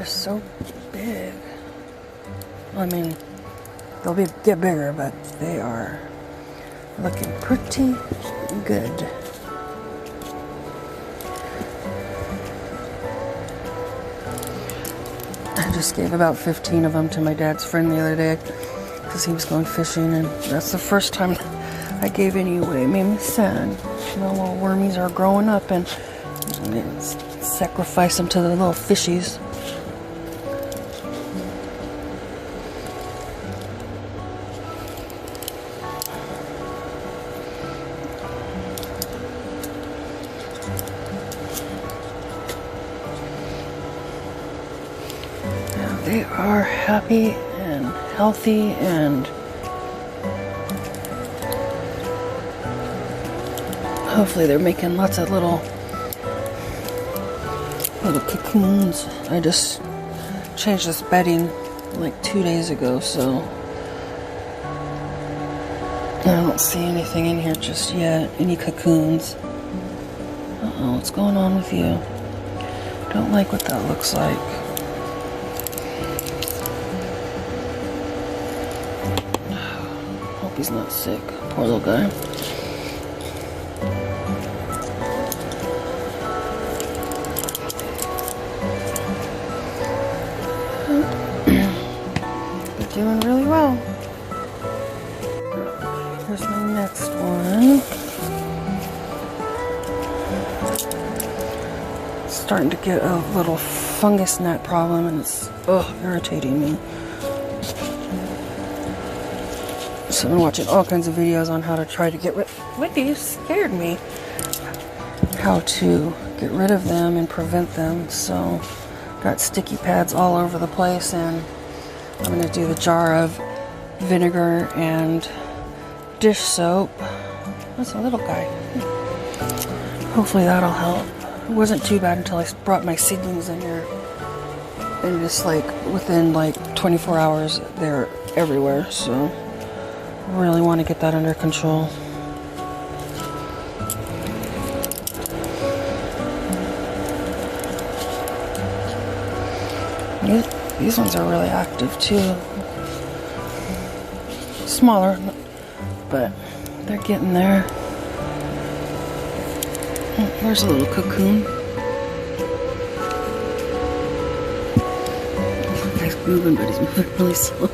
They're so big. I mean, they'll get bigger, but they are looking pretty good. I just gave about 15 of them to my dad's friend the other day because he was going fishing, and that's the first time I gave any away. It made me sad. You know, little wormies are growing up, and sacrifice them to the little fishies. They are happy and healthy, and hopefully they're making lots of little cocoons. I just changed this bedding like 2 days ago, so I don't see anything in here just yet. Any cocoons. Uh-oh, what's going on with you? Don't like what that looks like. Hope he's not sick. Poor little guy. They're doing really well. Here's my next one. Starting to get a little fungus gnat problem, and it's irritating me. So I've been watching all kinds of videos on how to try to get rid. Whitney scared me. How to get rid of them and prevent them. So got sticky pads all over the place, and I'm going to do the jar of vinegar and dish soap. That's a little guy. Hopefully that'll help. It wasn't too bad until I brought my seedlings in here, and just like within like 24 hours they're everywhere. So I really want to get that under control. These ones are really active too. Smaller, but they're getting there. There's a little cocoon. He's moving, but he's moving really slow.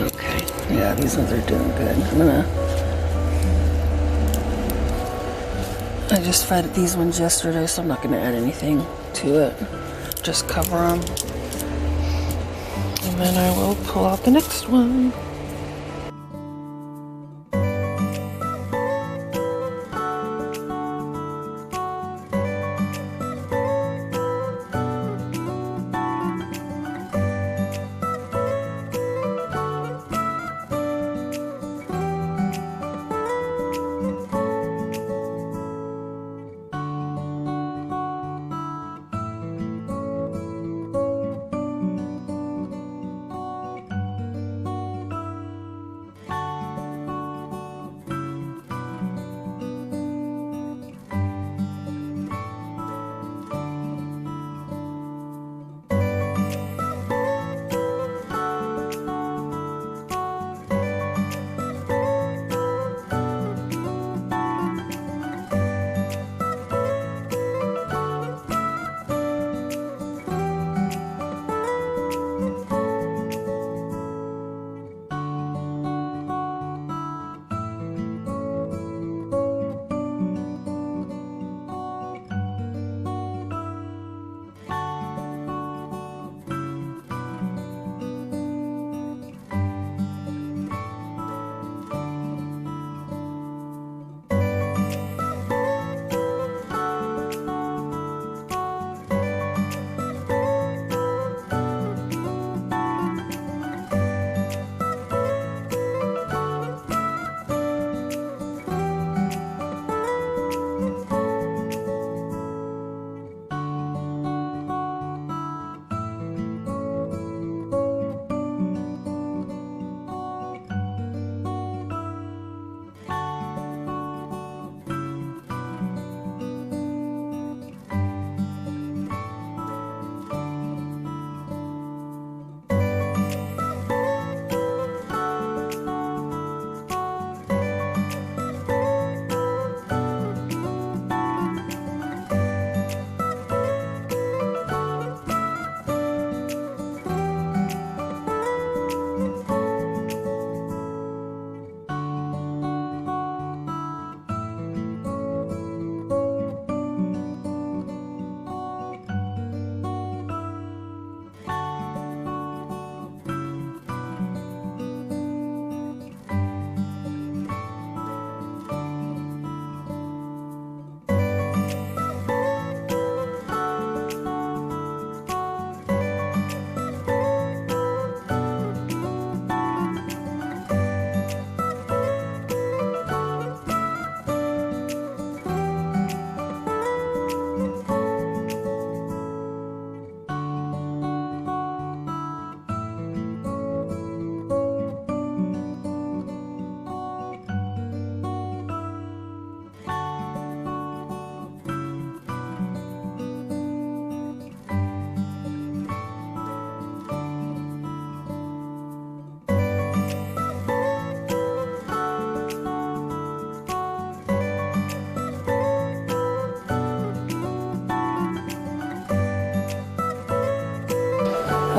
Okay, yeah, these ones are doing good. I just fed these ones yesterday, so I'm not going to add anything to it. Just cover them. And then I will pull out the next one.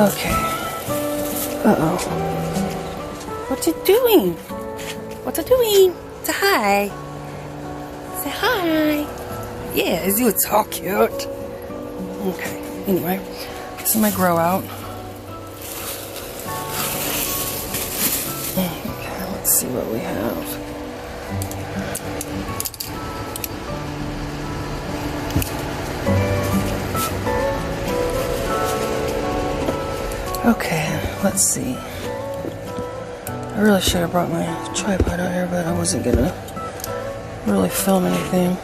Okay. Uh-oh. What's it doing? What's it doing? Say hi. Say hi. Yeah, it's all cute. Okay, anyway, this is my grow out. Okay, let's see what we have. Okay, let's see. I really should have brought my tripod out here, but I wasn't gonna really film anything.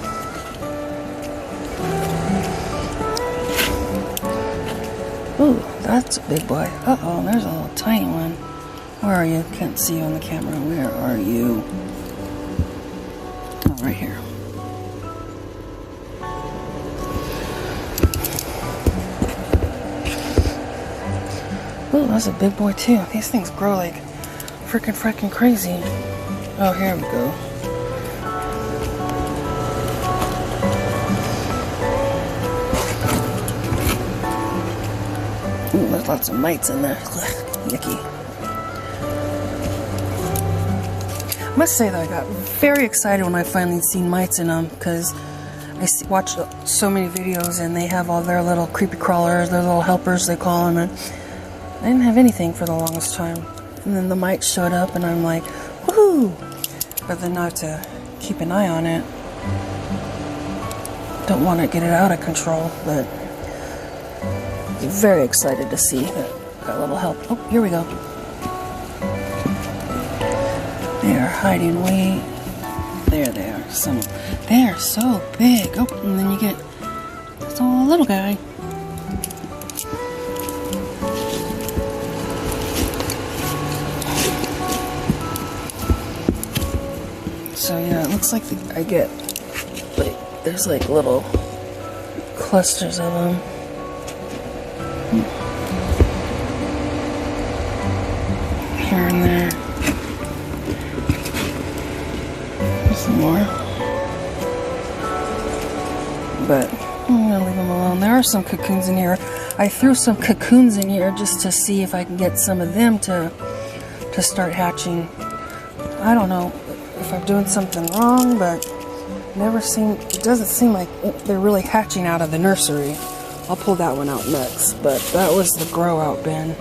Ooh, that's a big boy. Uh-oh, there's a little tiny one. Where are you? Can't see you on the camera. Where are you? Oh, right here. Ooh, that's a big boy too. These things grow like freaking crazy. Oh, here we go. Ooh, there's lots of mites in there. Yucky. I must say that I got very excited when I finally seen mites in them, because I watched so many videos and they have all their little creepy crawlers, their little helpers they call them, and I didn't have anything for the longest time. And then the mites showed up and I'm like, woohoo! But then now to keep an eye on it. Don't want to get it out of control, but very excited to see that little help. Oh, here we go. They are hiding way. There they are. They are so big. Oh, and then you get this little guy. So yeah, it looks like I get there's like little clusters of them. Here and there. There's some more. But I'm gonna leave them alone. There are some cocoons in here. I threw some cocoons in here just to see if I can get some of them to start hatching. I don't know if I'm doing something wrong, but it doesn't seem like they're really hatching out of the nursery. I'll pull that one out next, but that was the grow out bin.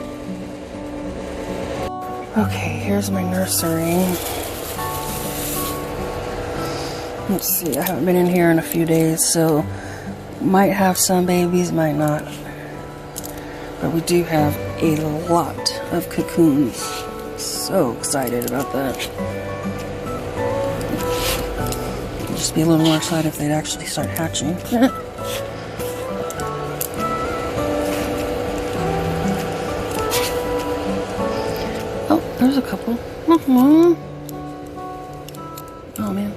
Okay, here's my nursery. Let's see, I haven't been in here in a few days, so might have some babies, might not. But we do have a lot of cocoons. So excited about that. Just be a little more excited if they'd actually start hatching. Oh, there's a couple. Oh man.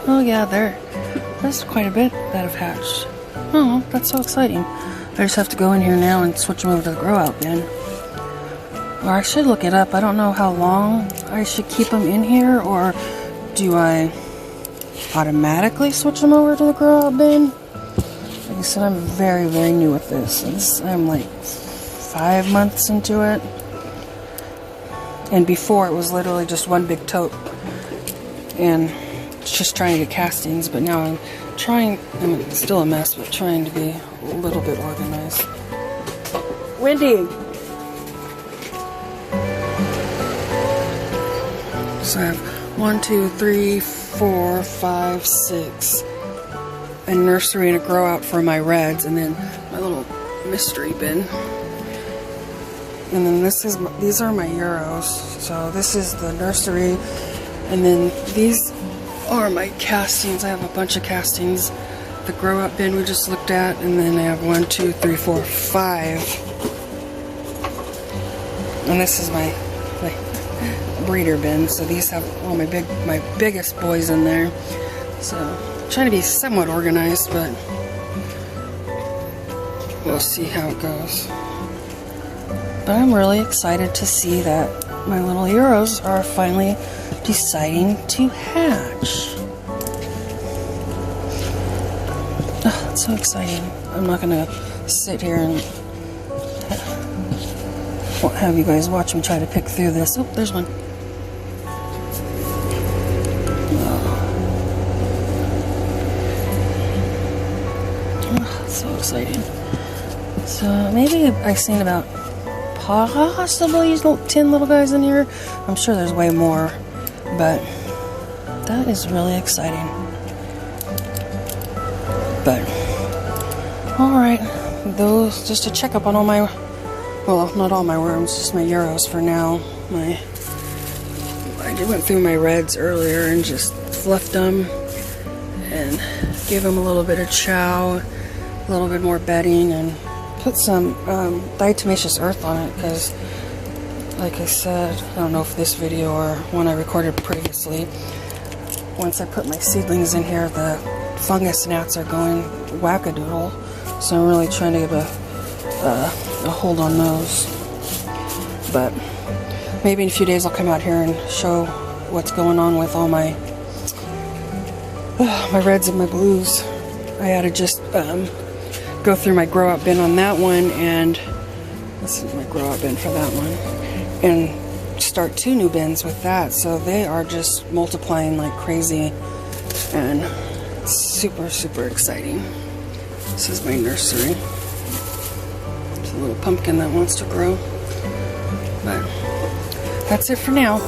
Oh yeah, there's quite a bit that have hatched. Oh, that's so exciting. I just have to go in here now and switch them over to the grow out bin. Or I should look it up. I don't know how long I should keep them in here, or do I automatically switch them over to the grow out bin? Like I said, I'm very new with this. I'm like 5 months into it. And before it was literally just one big tote. And just trying to get castings, but now I'm still a mess, but trying to be a little bit organized. Wendy! So I have 1, 2, 3, 4, 5, 6. A nursery and a grow out for my reds, and then my little mystery bin. And then these are my Euros. So this is the nursery, and then these are my castings. I have a bunch of castings. The grow out bin we just looked at, and then I have 1, 2, 3, 4, 5. And this is my breeder bin. So these have all my biggest boys in there. So I'm trying to be somewhat organized, but we'll see how it goes. But I'm really excited to see that my little heroes are finally deciding to hatch. Oh, that's so exciting. I'm not gonna sit here and have you guys watch me try to pick through this. Oh, there's one. Oh, so exciting. So maybe I've seen about possibly 10 little guys in here. I'm sure there's way more, but that is really exciting. But alright, those just to check up on all my, well, not all my worms, just my Euros for now. I went through my reds earlier and just fluffed them and gave them a little bit of chow, a little bit more bedding, and put some diatomaceous earth on it because, like I said, I don't know if this video or one I recorded previously, once I put my seedlings in here, the fungus gnats are going wackadoodle, so I'm really trying to get a hold on those. But maybe in a few days I'll come out here and show what's going on with all my reds and my blues. I had to just go through my grow out bin on that one, and this is my grow out bin for that one, and start 2 new bins with that. So they are just multiplying like crazy, and super, super exciting. This is my nursery. It's a little pumpkin that wants to grow. But that's it for now.